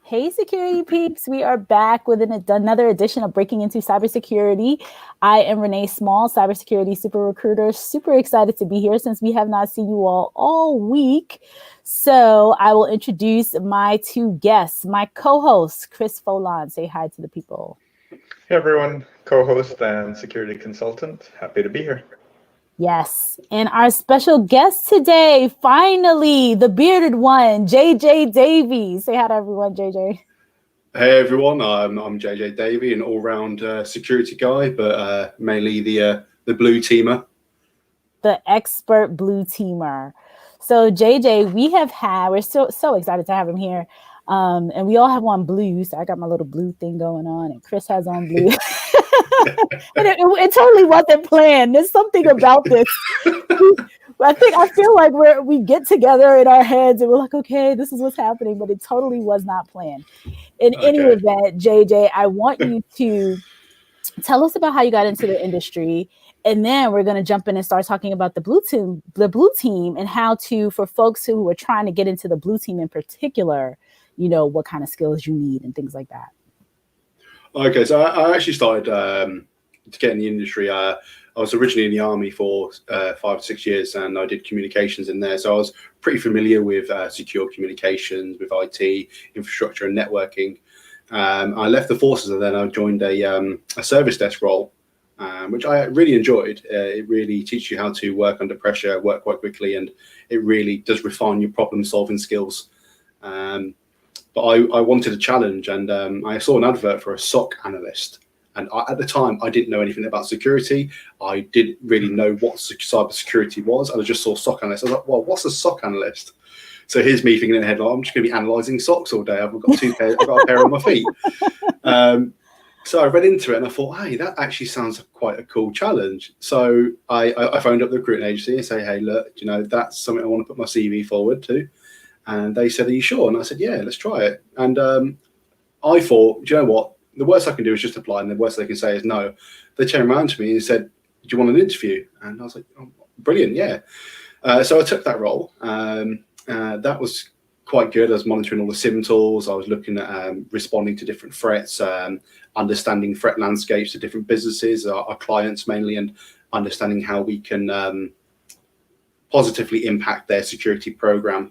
Hey, security peeps. We are back with another edition of Breaking Into Cybersecurity. I am Renee Small, cybersecurity super recruiter. Super excited to be here since we have not seen you all week. So I will introduce my two guests, my co-host, Chris Foulon. Say hi to the people. Hey, everyone. Co-host and security consultant. Happy to be here. Yes. And our special guest today, finally, the bearded one, Jay Davey. Say hi to everyone, JJ. Hey everyone, I'm Jay Davey, an all-round security guy, but mainly the blue teamer. The expert blue teamer. So JJ, we're so excited to have him here. And we all have on blue. So I got my little blue thing going on, and Chris has on blue. And it totally wasn't planned. There's something about this. I feel like we get together in our heads and we're like, okay, this is what's happening, but it totally was not planned. In any event, JJ, I want you to tell us about how you got into the industry, and then we're going to jump in and start talking about the blue team, and how to, for folks who are trying to get into the blue team in particular, what kind of skills you need and things like that. Okay, so I actually started to get in the industry. I was originally in the army for 5 or 6 years, and I did communications in there. So I was pretty familiar with secure communications, with IT, infrastructure, and networking. I left the forces, and then I joined a service desk role, which I really enjoyed. It really teaches you how to work under pressure, work quite quickly, and it really does refine your problem-solving skills. But I wanted a challenge, and I saw an advert for a SOC analyst. And at the time, I didn't know anything about security. I didn't really know what cybersecurity was. And I just saw SOC analyst. I was like, well, what's a SOC analyst? So here's me thinking in the head, I'm just going to be analysing socks all day. I've got a pair on my feet. So I read into it and I thought, hey, that actually sounds quite a cool challenge. So I phoned up the recruiting agency and say, hey, look, that's something I want to put my CV forward to. And they said, are you sure? And I said, yeah, let's try it. And I thought, do you know what? The worst I can do is just apply, and the worst they can say is no. They turned around to me and said, do you want an interview? And I was like, oh, brilliant, yeah. So I took that role. That was quite good. I was monitoring all the SIM tools. I was looking at responding to different threats, understanding threat landscapes to different businesses, our clients mainly, and understanding how we can positively impact their security program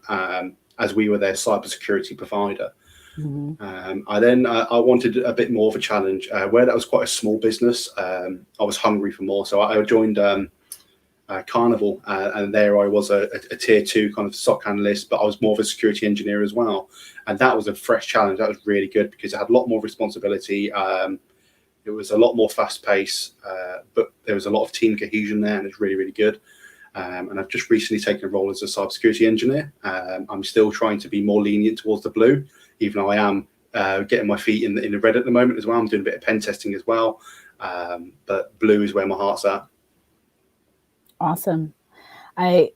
as we were their cybersecurity provider. Mm-hmm. I wanted a bit more of a challenge. Where that was quite a small business, I was hungry for more. So I joined Carnival, and there I was a tier 2 kind of SOC analyst, but I was more of a security engineer as well. And that was a fresh challenge. That was really good because it had a lot more responsibility. It was a lot more fast paced, but there was a lot of team cohesion there, and it's really, really good. And I've just recently taken a role as a cybersecurity engineer. I'm still trying to be more lenient towards the blue, even though I am getting my feet in the red at the moment as well. I'm doing a bit of pen testing as well. But blue is where my heart's at. Awesome. I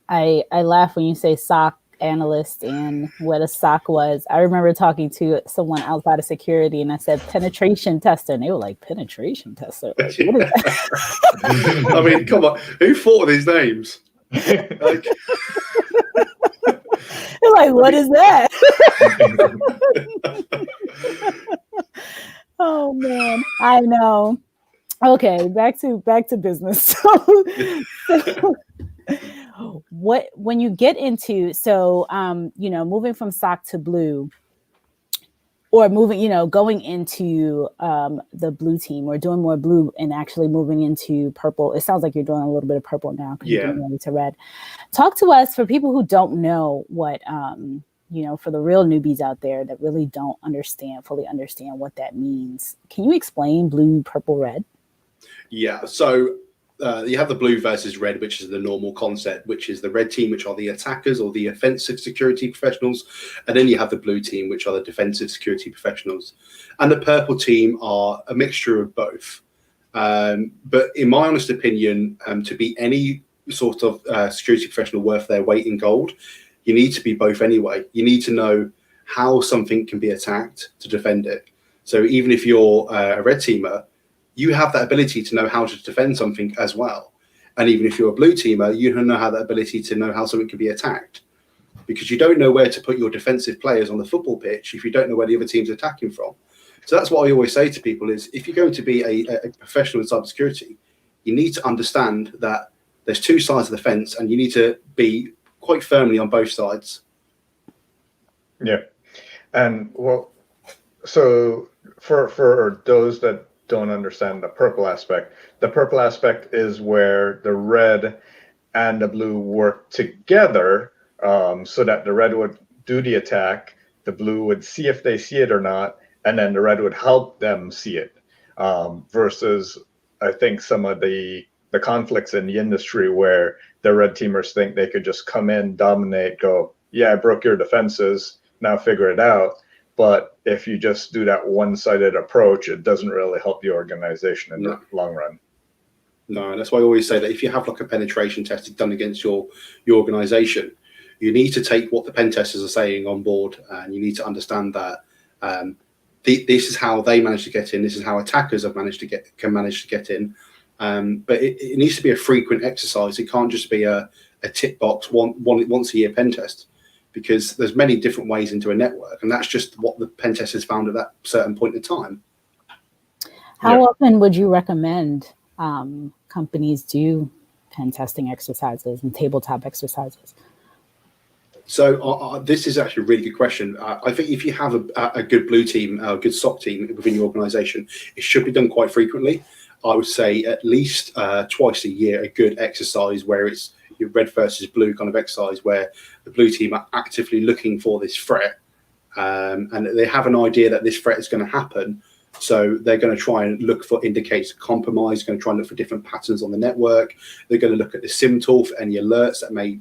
laugh when you say SOC analyst and what a SOC was. I remember talking to someone outside of security, and I said penetration tester, and they were like, penetration tester? Like, what is that? I mean, come on, who thought of these names? Like, they're like, what is that? Oh man, I know. Okay, back to business. So when you get into moving from SOC to blue, or going into the blue team, or doing more blue and actually moving into purple. It sounds like you're doing a little bit of purple now because you're getting ready to red. Talk to us, for people who don't know what for the real newbies out there that really don't fully understand what that means. Can you explain blue, purple, red? Yeah, so you have the blue versus red, which is the normal concept, which is the red team, which are the attackers or the offensive security professionals. And then you have the blue team, which are the defensive security professionals. And the purple team are a mixture of both. But in my honest opinion, to be any sort of security professional worth their weight in gold, you need to be both anyway. You need to know how something can be attacked to defend it. So even if you're a red teamer, you have that ability to know how to defend something as well. And even if you're a blue teamer, you know how that ability to know how something can be attacked. because you don't know where to put your defensive players on the football pitch if you don't know where the other team's attacking from. So that's what I always say to people is, if you're going to be a professional in cybersecurity, you need to understand that there's two sides of the fence and you need to be quite firmly on both sides. Yeah. And well, so for those that don't understand the purple aspect is where the red and the blue work together, so that the red would do the attack, the blue would see if they see it or not, and then the red would help them see it. Versus, I think, some of the conflicts in the industry where the red teamers think they could just come in, dominate, go, yeah, I broke your defenses, now figure it out. But if you just do that one-sided approach, it doesn't really help the organization in the long run. No, that's why I always say that if you have like a penetration test done against your organization, you need to take what the pen testers are saying on board, and you need to understand that this is how they manage to get in. This is how attackers can manage to get in. But it needs to be a frequent exercise. It can't just be a tick box once a year pen test, because there's many different ways into a network, and that's just what the pen testers found at that certain point in time. How often would you recommend companies do pen testing exercises and tabletop exercises? So this is actually a really good question. I think if you have a good blue team, a good SOC team within your organization, it should be done quite frequently. I would say at least twice a year, a good exercise where it's your red versus blue kind of exercise, where the blue team are actively looking for this threat, and they have an idea that this threat is going to happen. So they're going to try and look for indicators of compromise, going to try and look for different patterns on the network. They're going to look at the SIM tool for any alerts that may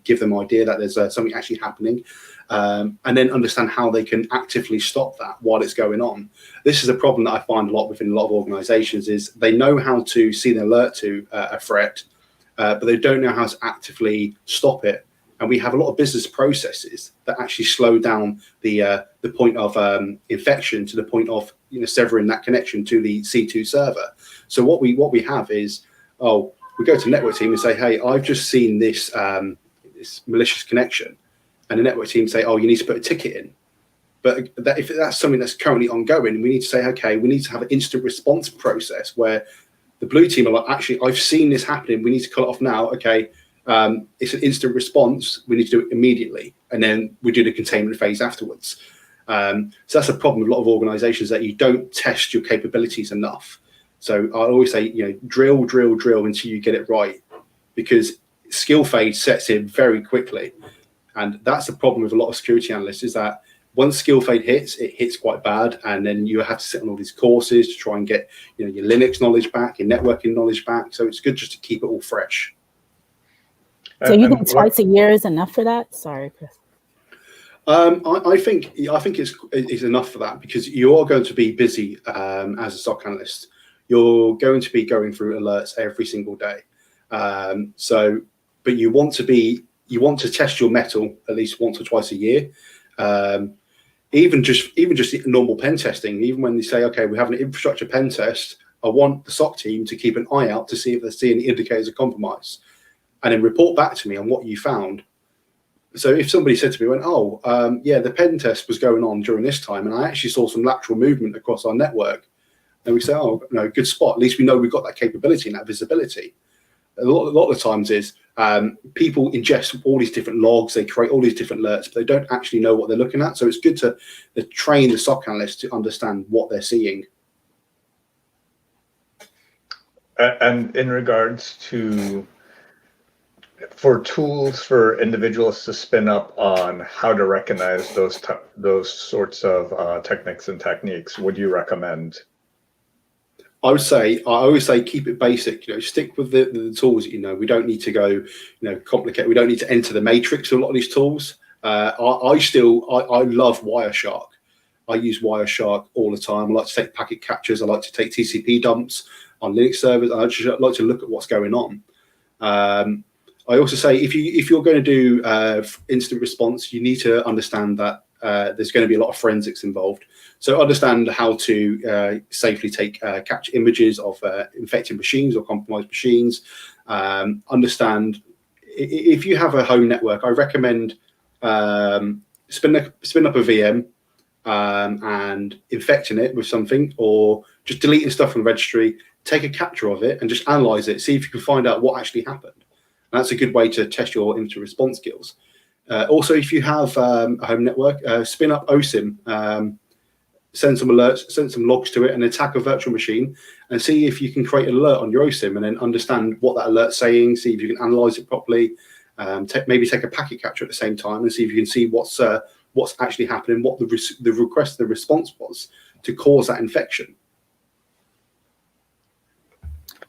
give them idea that there's something actually happening, and then understand how they can actively stop that while it's going on. This is a problem that I find a lot within a lot of organizations, is they know how to see an alert to a threat, but they don't know how to actively stop it. And we have a lot of business processes that actually slow down the point of infection to the point of severing that connection to the C2 server. So what we have is, we go to network team and say, hey, I've just seen this this malicious connection, and the network team say, oh, you need to put a ticket in. But if that's something that's currently ongoing, we need to say, okay, we need to have an instant response process where the blue team are like, actually, I've seen this happening. We need to cut it off now. Okay, it's an instant response. We need to do it immediately, and then we do the containment phase afterwards. So that's a problem with a lot of organizations, that you don't test your capabilities enough. So I always say, drill until you get it right, because skill fade sets in very quickly. And that's the problem with a lot of security analysts, is that once skill fade hits, it hits quite bad. And then you have to sit on all these courses to try and get your Linux knowledge back, your networking knowledge back. So it's good just to keep it all fresh. So you think twice a year is enough for that? Sorry, Chris. I think it's enough for that, because you are going to be busy as a SOC analyst. You're going to be going through alerts every single day. But you want to test your metal at least once or twice a year. Even just normal pen testing, even when they say, okay, we have an infrastructure pen test, I want the SOC team to keep an eye out to see if they see any indicators of compromise, and then report back to me on what you found. So if somebody said to me, the pen test was going on during this time, and I actually saw some lateral movement across our network, and we say, good spot. At least we know we've got that capability and that visibility. A lot of the times is people ingest all these different logs, they create all these different alerts, but they don't actually know what they're looking at. So it's good to train the SOC analyst to understand what they're seeing. And in regards to, for tools for individuals to spin up on how to recognize those sorts of techniques and techniques, would you recommend? I always say keep it basic. Stick with the tools. We don't need to go, complicate. We don't need to enter the matrix of a lot of these tools. I love Wireshark. I use Wireshark all the time. I like to take packet captures. I like to take TCP dumps on Linux servers. I just like to look at what's going on. I also say if you're going to do instant response, you need to understand that there's going to be a lot of forensics involved. So understand how to safely capture images of infected machines or compromised machines. Understand if you have a home network, I recommend spin up a VM and infecting it with something, or just deleting stuff from the registry, take a capture of it and just analyze it, see if you can find out what actually happened. And that's a good way to test your incident response skills. Also, if you have a home network, spin up OSIM, send some alerts, send some logs to it, and attack a virtual machine and see if you can create an alert on your OSIM and then understand what that alert's saying, see if you can analyze it properly, maybe take a packet capture at the same time and see if you can see what's actually happening, what the request, the response was to cause that infection.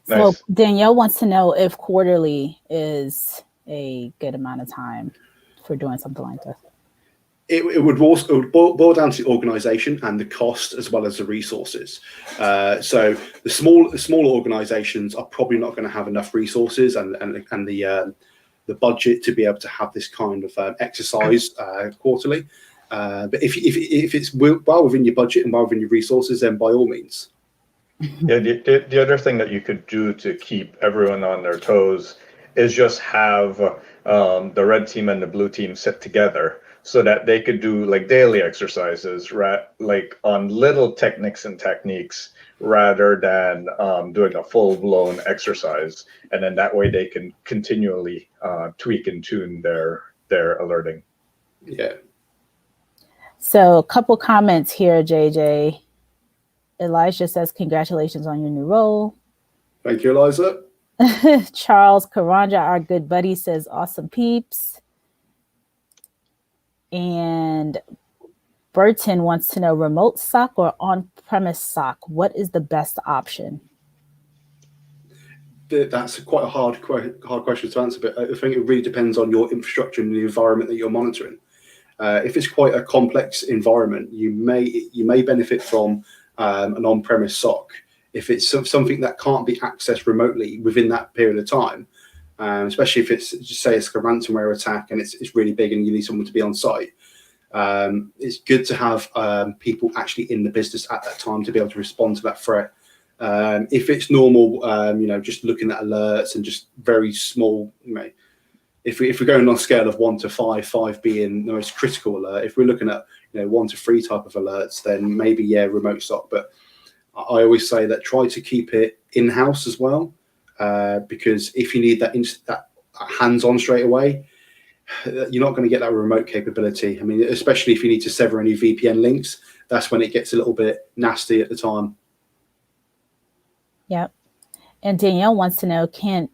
Nice. So Danielle wants to know if quarterly is a good amount of time for doing something like this. It would boil down to the organization and the cost as well as the resources. So the smaller organizations are probably not going to have enough resources and the budget to be able to have this kind of exercise quarterly. But if it's well within your budget and well within your resources, then by all means. Yeah, the other thing that you could do to keep everyone on their toes is just have the red team and the blue team sit together so that they could do like daily exercises, right? Like on little techniques rather than doing a full-blown exercise. And then that way they can continually tweak and tune their alerting. Yeah. So a couple comments here, JJ. Elijah says, congratulations on your new role. Thank you, Eliza. Charles Karanja, our good buddy, says, awesome peeps. And Burton wants to know, remote SOC or on-premise SOC? What is the best option? That's quite a hard question to answer, but I think it really depends on your infrastructure and the environment that you're monitoring. If it's quite a complex environment, you may benefit from an on-premise SOC. If it's something that can't be accessed remotely within that period of time, especially if it's, just say it's a ransomware attack and it's really big and you need someone to be on site, it's good to have people actually in the business at that time to be able to respond to that threat. If it's normal, just looking at alerts and just very small, if we're going on a scale of 1 to 5, 5 being the most critical alert, if we're looking at 1 to 3 type of alerts, then maybe remote SOC. But I always say that try to keep it in-house as well, because if you need that hands-on straight away, you're not going to get that remote capability. I mean, especially if you need to sever any VPN links, that's when it gets a little bit nasty at the time. Yep. And Danielle wants to know, can't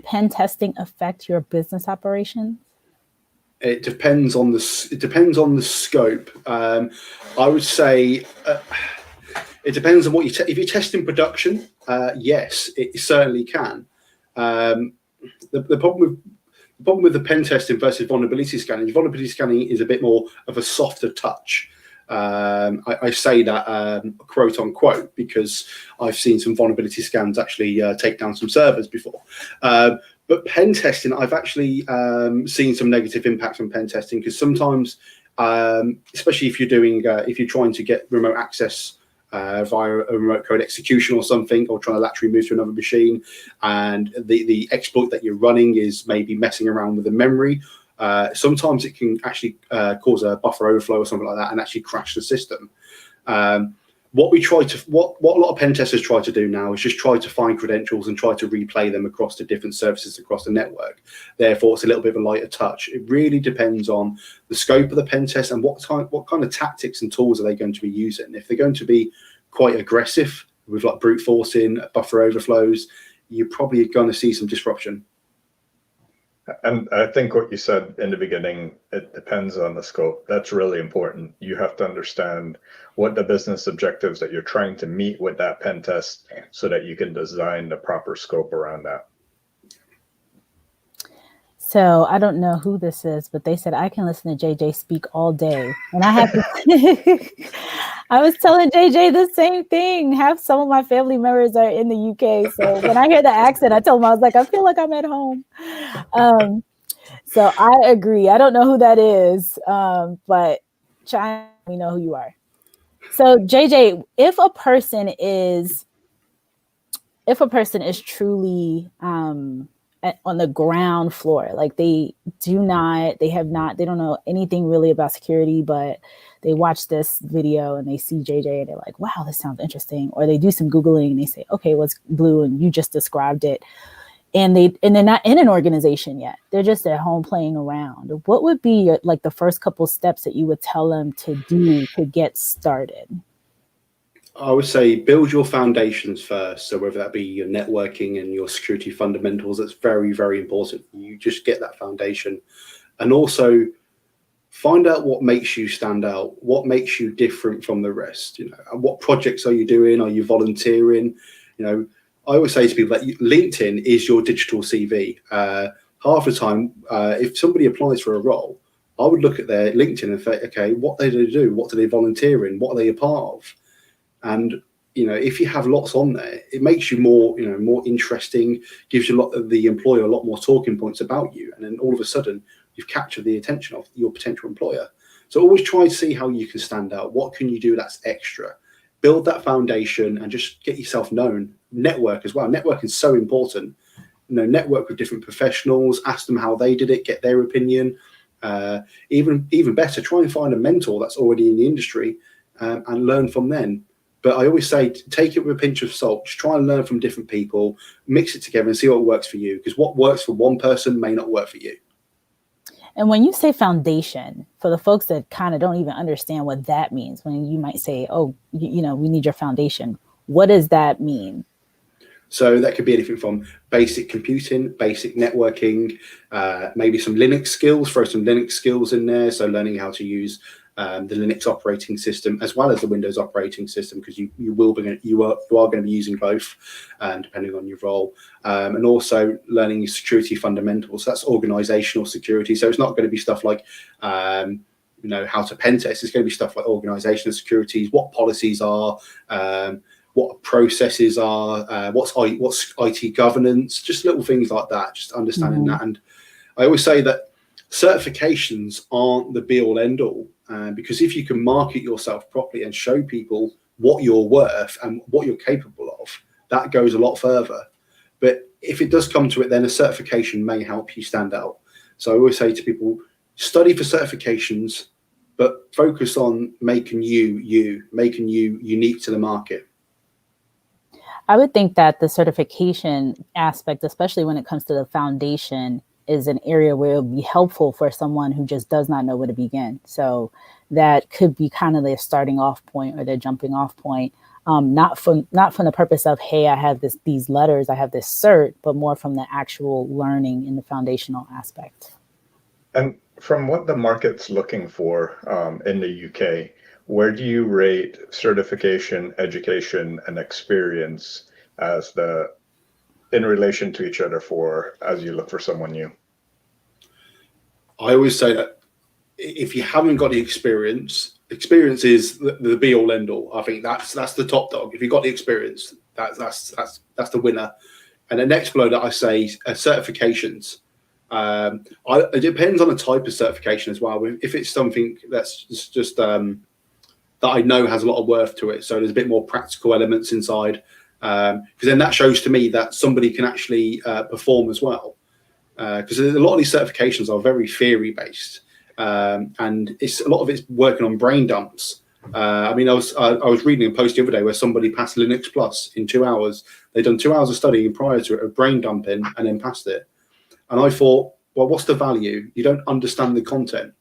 pen testing affect your business operations? It depends on the scope. I would say it depends on what if you test in production. Yes, it certainly can. The problem with the pen testing versus vulnerability scanning is a bit more of a softer touch. I say that quote unquote because I've seen some vulnerability scans actually take down some servers before. But pen testing, I've actually seen some negative impacts on pen testing because sometimes, especially if you're trying to get remote access via a remote code execution or something, or trying to laterally move to another machine, and the exploit that you're running is maybe messing around with the memory. Sometimes it can actually cause a buffer overflow or something like that and actually crash the system. What a lot of pen testers try to do now is just try to find credentials and try to replay them across the different services across the network. Therefore, it's a little bit of a lighter touch. It really depends on the scope of the pen test and what kind of tactics and tools are they going to be using. If they're going to be quite aggressive with like brute forcing, buffer overflows, you're probably going to see some disruption. And I think what you said in the beginning, it depends on the scope. That's really important. You have to understand what the business objectives that you're trying to meet with that pen test so that you can design the proper scope around that. So I don't know who this is, but they said I can listen to JJ speak all day. And I have to I was telling JJ the same thing. Half some of my family members are in the UK. So when I hear the accent, I tell them, I was like, I feel like I'm at home. So I agree. I don't know who that is, but China, we know who you are. So JJ, if a person is truly on the ground floor. Like they don't know anything really about security, but they watch this video and they see JJ and they're like, wow, this sounds interesting. Or they do some Googling and they say, okay, what's blue? And you just described it. And they're not in an organization yet. They're just at home playing around. What would be like the first couple steps that you would tell them to do to get started? I would say build your foundations first. So whether that be your networking and your security fundamentals, that's very, very important. You just get that foundation. And also find out what makes you stand out, what makes you different from the rest. You know, and what projects are you doing? Are you volunteering? You know, I always say to people that LinkedIn is your digital CV. Half the time, if somebody applies for a role, I would look at their LinkedIn and think, okay, what do they do? What do they volunteer in? What are they a part of? And you know, if you have lots on there, it makes you more, you know, more interesting. Gives you the employer a lot more talking points about you, and then all of a sudden, you've captured the attention of your potential employer. So always try to see how you can stand out. What can you do that's extra? Build that foundation and just get yourself known. Network as well. Networking is so important. You know, network with different professionals, ask them how they did it, get their opinion. Even better, try and find a mentor that's already in the industry and learn from them. But I always say, take it with a pinch of salt. Just try and learn from different people, mix it together and see what works for you. Because what works for one person may not work for you. And when you say foundation, for the folks that kind of don't even understand what that means, when you might say, oh, you know, we need your foundation. What does that mean? So that could be anything from basic computing, basic networking, maybe some Linux skills, throw some Linux skills in there. So learning how to use the Linux operating system as well as the Windows operating system, because you are going to be using both, depending on your role, and also learning security fundamentals. So that's organizational security. So it's not going to be stuff like you know, how to pen test. It's going to be stuff like organizational securities, what policies are, what processes are, what's IT governance, just little things like that. Just understanding that. And I always say that certifications aren't the be all end all. Because if you can market yourself properly and show people what you're worth and what you're capable of, that goes a lot further. But if it does come to it, then a certification may help you stand out. So I always say to people, study for certifications, but focus on making you unique to the market. I would think that the certification aspect, especially when it comes to the foundation, is an area where it would be helpful for someone who just does not know where to begin. So that could be kind of their starting off point or their jumping off point, not from the purpose of, hey, I have these letters, I have this cert, but more from the actual learning in the foundational aspect. And from what the market's looking for in the UK, where do you rate certification, education, and experience as in relation to each other as you look for someone new? I always say that if you haven't got the experience is the be all end all. I think that's the top dog. If you've got the experience, that's the winner. And the next below that I say certifications. It depends on the type of certification as well. If it's something that's just that I know has a lot of worth to it, so there's a bit more practical elements inside. Because then that shows to me that somebody can actually perform as well. Because a lot of these certifications are very theory based, and a lot of it's working on brain dumps. I mean, I was reading a post the other day where somebody passed Linux Plus in 2 hours. They'd done 2 hours of studying prior to it, of brain dumping, and then passed it. And I thought, well, what's the value? You don't understand the content.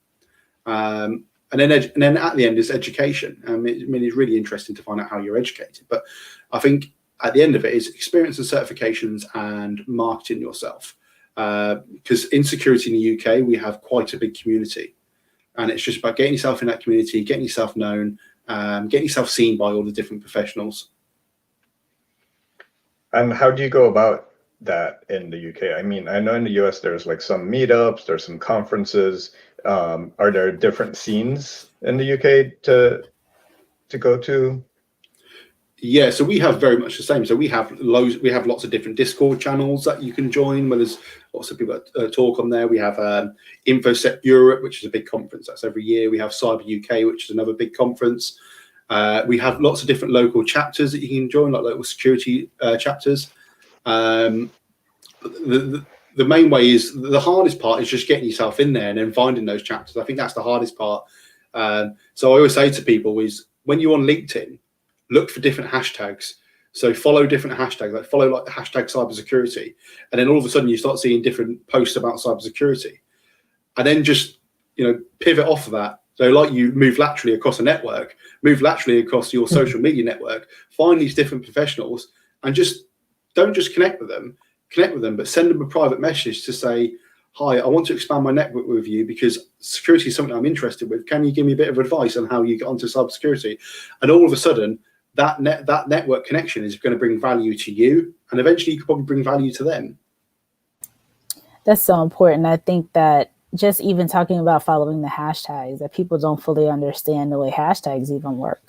And then at the end is education. I mean, it's really interesting to find out how you're educated. But I think at the end of it is experience and certifications and marketing yourself. Because in security in the UK, we have quite a big community. And it's just about getting yourself in that community, getting yourself known, getting yourself seen by all the different professionals. And how do you go about that in the UK? I mean, I know in the US there's like some meetups, there's some conferences. Are there different scenes in the UK to go to? Yeah, so we have very much the same. So we have lots of different Discord channels that you can join, where there's lots of people that talk on there. We have InfoSec Europe, which is a big conference that's every year. We have Cyber UK, which is another big conference. We have lots of different local chapters that you can join, like local security chapters. The the main way is the hardest part is just getting yourself in there and then finding those chapters. I think that's the hardest part. So I always say to people is when you're on LinkedIn, look for different hashtags. So follow different hashtags, like follow like the hashtag cybersecurity. And then all of a sudden you start seeing different posts about cybersecurity. And then just, pivot off of that. So like you move laterally across a network, move laterally across your social media network, find these different professionals and just don't just connect with them, but send them a private message to say, hi, I want to expand my network with you because security is something I'm interested with. Can you give me a bit of advice on how you get onto cybersecurity? And all of a sudden, that network connection is going to bring value to you, and eventually you could probably bring value to them. That's so important. I think that just even talking about following the hashtags, that people don't fully understand the way hashtags even work.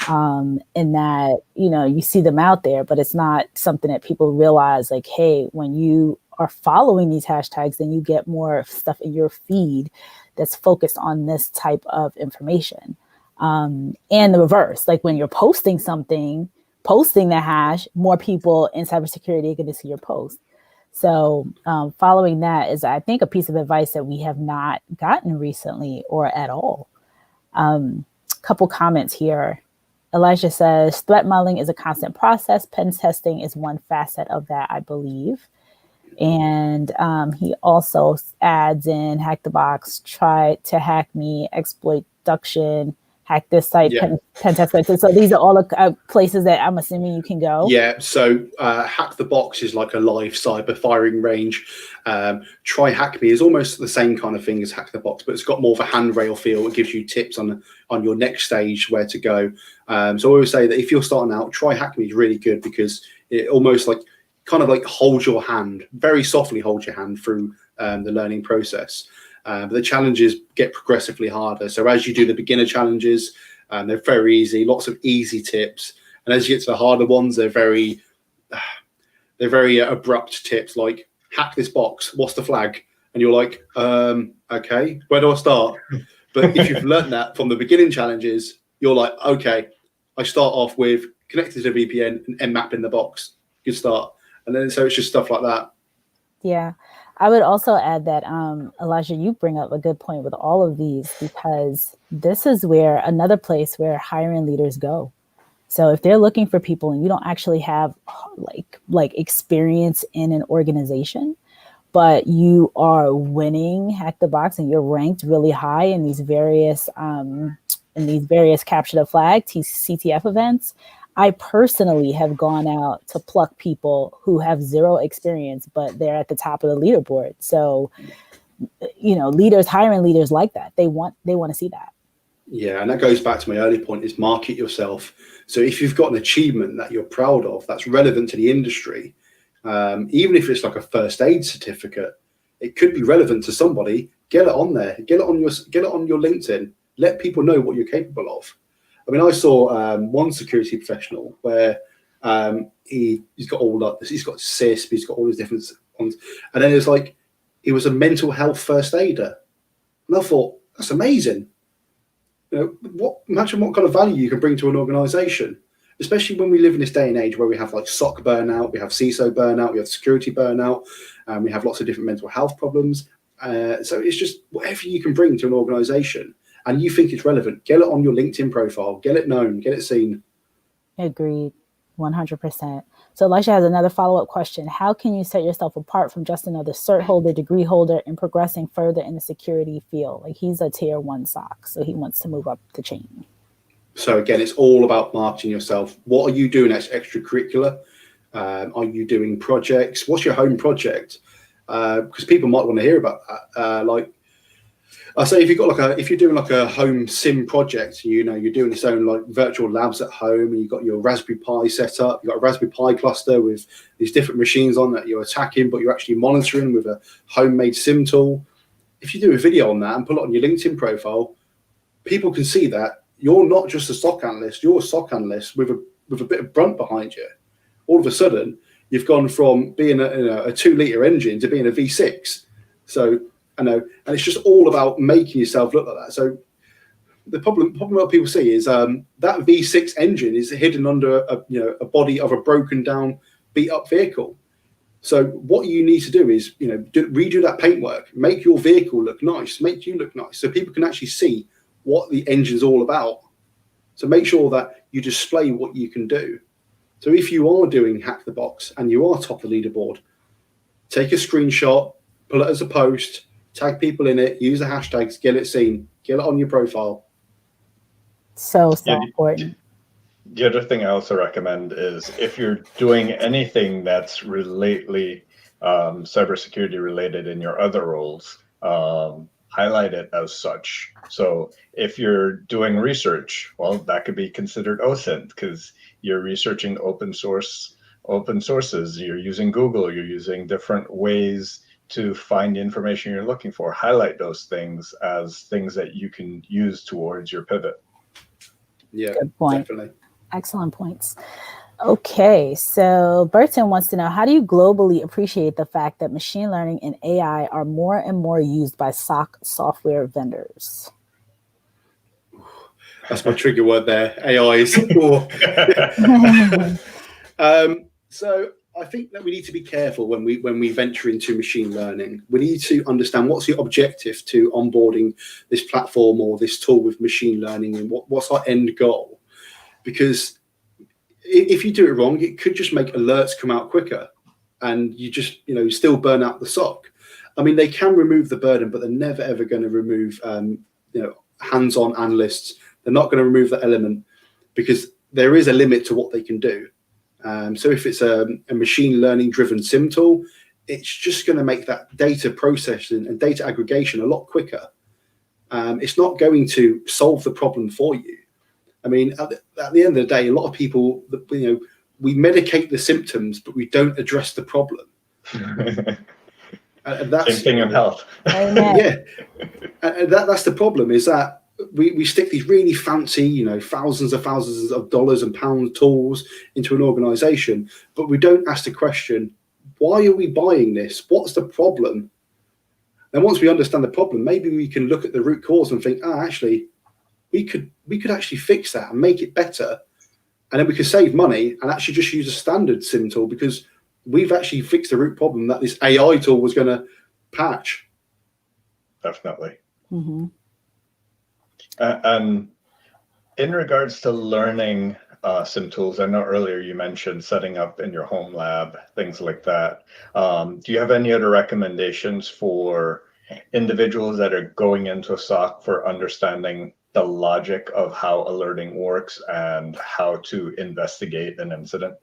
In that, you see them out there, but it's not something that people realize, like, hey, when you are following these hashtags, then you get more stuff in your feed that's focused on this type of information. And the reverse, like when you're posting something, posting the hash, more people in cybersecurity are going to see your post. So following that is, I think, a piece of advice that we have not gotten recently or at all. Couple comments here. Elijah says, threat modeling is a constant process. Pen testing is one facet of that, I believe. And he also adds in hack the box, try to hack me, exploit duction, hack this site, pen test. So these are all the places that I'm assuming you can go. Yeah, so hack the box is like a live cyber firing range. Try hack me is almost the same kind of thing as hack the box, but it's got more of a handrail feel. It gives you tips on your next stage where to go. So I always say that if you're starting out, try hack me is really good because it almost kind of holds your hand, very softly holds your hand through the learning process. But the challenges get progressively harder. So as you do the beginner challenges, they're very easy, lots of easy tips. And as you get to the harder ones, they're very abrupt tips like hack this box, what's the flag? And you're like, okay, where do I start? But if you've learned that from the beginning challenges, you're like, okay, I start off with connected to a VPN and nmap in the box. Good start. And then so it's just stuff like that. Yeah. I would also add that, Elijah, you bring up a good point with all of these, because this is where another place where hiring leaders go. So if they're looking for people and you don't actually have like experience in an organization, but you are winning Hack the Box and you're ranked really high in these various capture the flag CTF events, I personally have gone out to pluck people who have zero experience, but they're at the top of the leaderboard. So, hiring leaders like that. They want to see that. Yeah, and that goes back to my earlier point, is market yourself. So if you've got an achievement that you're proud of, that's relevant to the industry, even if it's like a first aid certificate, it could be relevant to somebody. Get it on there. Get it on your LinkedIn. Let people know what you're capable of. I mean, I saw one security professional where he's got all like this. He's got CISP. He's got all these different ones, and then it's like he was a mental health first aider, and I thought that's amazing. Imagine what kind of value you can bring to an organisation, especially when we live in this day and age where we have like SOC burnout, we have CISO burnout, we have security burnout, we have lots of different mental health problems. So it's just whatever you can bring to an organisation. And you think it's relevant, get it on your LinkedIn profile, get it known, get it seen. Agreed, 100%. So Elisha has another follow-up question. How can you set yourself apart from just another cert holder, degree holder, and progressing further in the security field? Like, he's a tier 1 SOC, so he wants to move up the chain. So again, it's all about marketing yourself. What are you doing as extracurricular? Are you doing projects? What's your home project? Because people might want to hear about that. I say if you're doing like a home sim project, you're doing this own like virtual labs at home, and you've got your Raspberry Pi set up, you've got a Raspberry Pi cluster with these different machines on that you're attacking, but you're actually monitoring with a homemade sim tool. If you do a video on that and put it on your LinkedIn profile, people can see that you're not just a SOC analyst, you're a SOC analyst with a bit of brunt behind you. All of a sudden, you've gone from being a 2-liter engine to being a V6. So I know, and it's just all about making yourself look like that. So the problem what people see is that V6 engine is hidden under a body of a broken down, beat up vehicle. So what you need to do is, redo that paintwork, make your vehicle look nice, make you look nice, so people can actually see what the engine's all about. So make sure that you display what you can do. So if you are doing Hack the Box and you are top of the leaderboard, take a screenshot, pull it as a post, tag people in it, use the hashtags, get it seen, get it on your profile. So important. The other thing I also recommend is if you're doing anything that's cybersecurity related in your other roles, highlight it as such. So if you're doing research, well, that could be considered OSINT because you're researching open sources. You're using Google. You're using different ways to find the information you're looking for. Highlight those things as things that you can use towards your pivot. Yeah, good point. Definitely. Excellent points. Okay, so Burton wants to know, how do you globally appreciate the fact that machine learning and AI are more and more used by SOC software vendors? That's my trigger word there. AI is. So I think that we need to be careful when we venture into machine learning. We need to understand what's the objective to onboarding this platform or this tool with machine learning, and what's our end goal. Because if you do it wrong, it could just make alerts come out quicker, and you just still burn out the SOC. I mean, they can remove the burden, but they're never ever going to remove hands-on analysts. They're not going to remove that element because there is a limit to what they can do. So if it's a machine learning driven SIM tool, it's just going to make that data processing and data aggregation a lot quicker. It's not going to solve the problem for you. I mean, at the end of the day, a lot of people, we medicate the symptoms, but we don't address the problem. And that's, same thing in health. Yeah, and that's the problem, is that we stick these really fancy, thousands of dollars and pound tools into an organization, but we don't ask the question, why are we buying this? What's the problem? And once we understand the problem, maybe we can look at the root cause and think, actually, we could actually fix that and make it better. And then we could save money and actually just use a standard SIM tool because we've actually fixed the root problem that this AI tool was going to patch. Definitely. Mm-hmm. And in regards to learning SIM tools, I know earlier you mentioned setting up in your home lab, things like that. Do you have any other recommendations for individuals that are going into a SOC for understanding the logic of how alerting works and how to investigate an incident?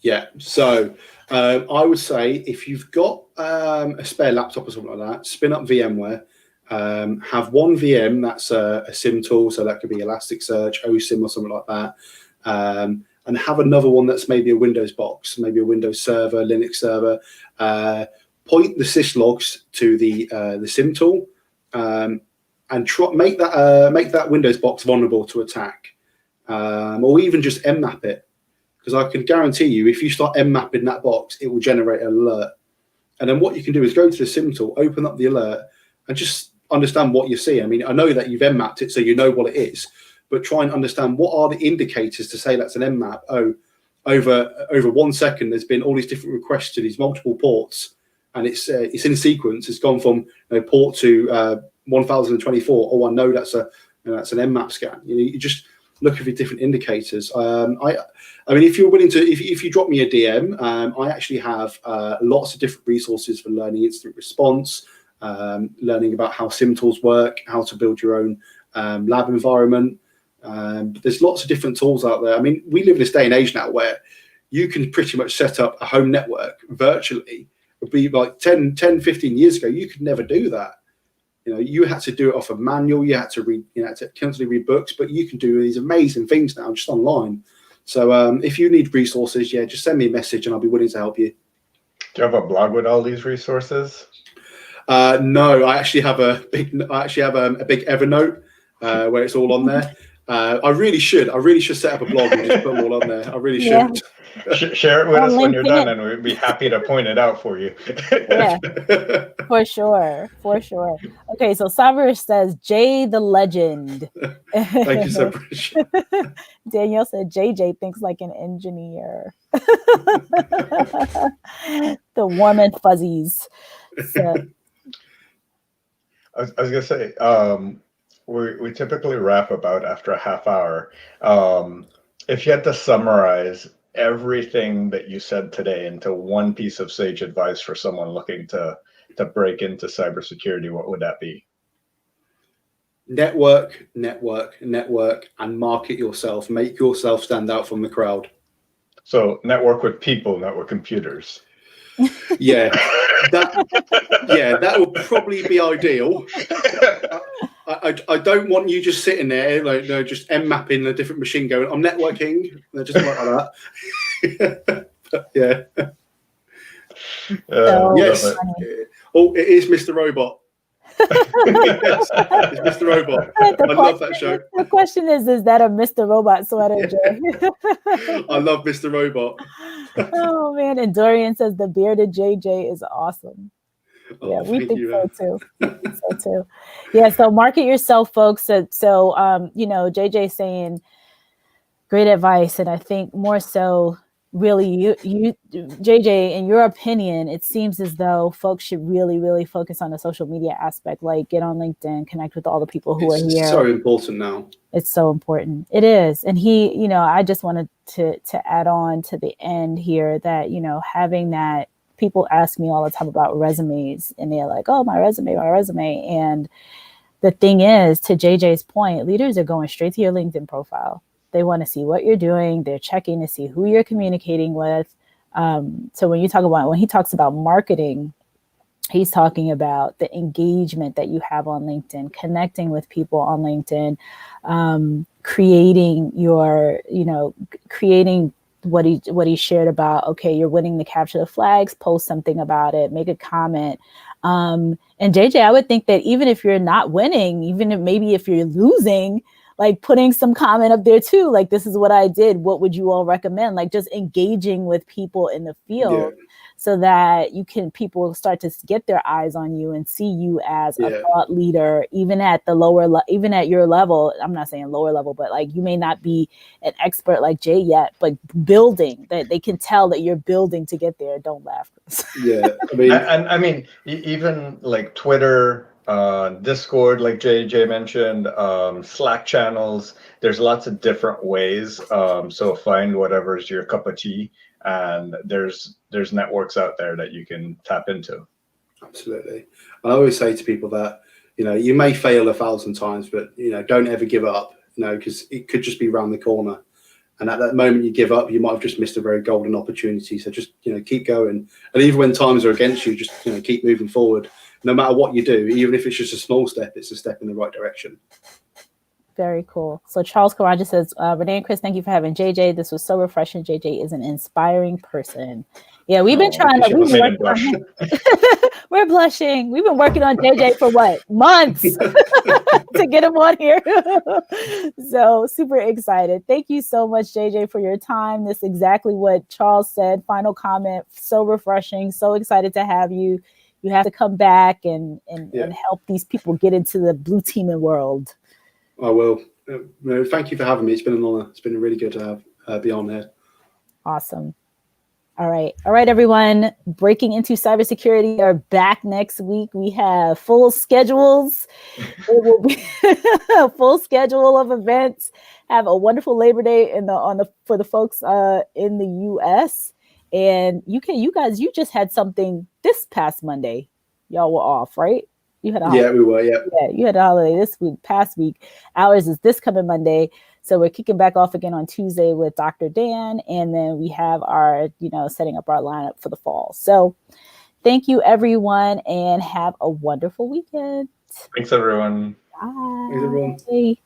Yeah, so I would say if you've got a spare laptop or something like that, spin up VMware. Have one VM that's a SIM tool, so that could be Elasticsearch, OSIM, or something like that, and have another one that's maybe a Windows box, maybe a Windows server, Linux server. Point the syslogs to the SIM tool, and make that Windows box vulnerable to attack, or even just mmap it, because I can guarantee you, if you start mmapping that box, it will generate an alert. And then what you can do is go to the SIM tool, open up the alert, and just understand what you see. I mean, I know that you've mmapped it, so you know what it is, but try and understand what are the indicators to say that's an mmap. Oh, over 1 second, there's been all these different requests to these multiple ports, and it's in sequence. It's gone from port to 1024. Oh, I know that's an mmap scan. You just look at the different indicators. I mean, if you're willing to, if you drop me a DM, I actually have lots of different resources for learning incident response. Learning about how SIM tools work, how to build your own lab environment. But there's lots of different tools out there. I mean, we live in this day and age now where you can pretty much set up a home network virtually. It would be like 10, 15 years ago, you could never do that. You had to do it off a manual. You had to read, to constantly read books, but you can do these amazing things now just online. So if you need resources, just send me a message and I'll be willing to help you. Do you have a blog with all these resources? No, I actually have a big Evernote where it's all on there. I really should set up a blog and just put them all on there. I really should. Share it with On us when you're LinkedIn. done, and we'd be happy to point it out for you. Yeah, for sure. Okay, so Saber says Jay the legend. Thank you so much. Danielle said JJ thinks like an engineer. The warm and fuzzies. So, I was gonna say, we typically wrap about after a half hour. If you had to summarize everything that you said today into one piece of sage advice for someone looking to break into cybersecurity, what would that be? Network, and market yourself. Make yourself stand out from the crowd. So network with people, not with computers. Yeah, that would probably be ideal. I don't want you just sitting there, like, just mapping a different machine going, I'm networking. Just like that. Yeah. Yes. Oh, it is Mr. Robot. Yes, it's Mr. Robot. I love that show. The question is that a Mr. Robot sweater, Jay? I love Mr. Robot. Oh man, and Dorian says the bearded JJ is awesome. Yeah, we think so too. Yeah, so market yourself, folks. So JJ saying great advice, and I think more so, really, you JJ, in your opinion, it seems as though folks should really, really focus on the social media aspect, like get on LinkedIn, connect with all the people who are here. It's so important now. It's so important. It is. And I just wanted to add on to the end here that, having that, people ask me all the time about resumes, and they're like, oh, my resume. And the thing is, to JJ's point, leaders are going straight to your LinkedIn profile. They want to see what you're doing. They're checking to see who you're communicating with. So when he talks about marketing, he's talking about the engagement that you have on LinkedIn, connecting with people on LinkedIn, creating what he shared about, okay, you're winning the capture the flags, post something about it, make a comment. And JJ, I would think that even if you're not winning, even if you're losing, like putting some comment up there too, like, this is what I did, what would you all recommend? Like, just engaging with people in the field, so that people start to get their eyes on you and see you as a thought leader, even at your level. I'm not saying lower level, but like, you may not be an expert like Jay yet, but building, that they can tell that you're building to get there. Don't laugh. Yeah, I mean, even like Twitter, Discord, like JJ mentioned, Slack channels. There's lots of different ways. So find whatever's your cup of tea, and there's networks out there that you can tap into. Absolutely. I always say to people that, you may fail 1,000 times, but don't ever give up. Because it could just be around the corner. And at that moment you give up, you might have just missed a very golden opportunity. So just, keep going. And even when times are against you, just, keep moving forward. No matter what you do, even if it's just a small step, it's a step in the right direction. Very cool. So Charles Karaja says, Renee and Chris, thank you for having JJ. This was so refreshing. JJ is an inspiring person. Yeah, we've been we're blushing. We've been working on JJ for months to get him on here. So super excited. Thank you so much, JJ, for your time. This is exactly what Charles said. Final comment. So refreshing. So excited to have you. You have to come back and help these people get into the blue teaming world. I will. Thank you for having me. It's been an honor. It's been really good to be on here. Awesome. All right, everyone. Breaking Into Cybersecurity are back next week. We have full schedules. It will be a full schedule of events. Have a wonderful Labor Day for the folks in the U.S. And you just had something this past Monday. Y'all were off, right? You had a holiday. Yeah, we were. Yeah, you had a holiday past week. Ours is this coming Monday. So we're kicking back off again on Tuesday with Dr. Dan. And then we have our, setting up our lineup for the fall. So thank you, everyone, and have a wonderful weekend. Thanks, everyone. Bye. Thanks, everyone. Bye.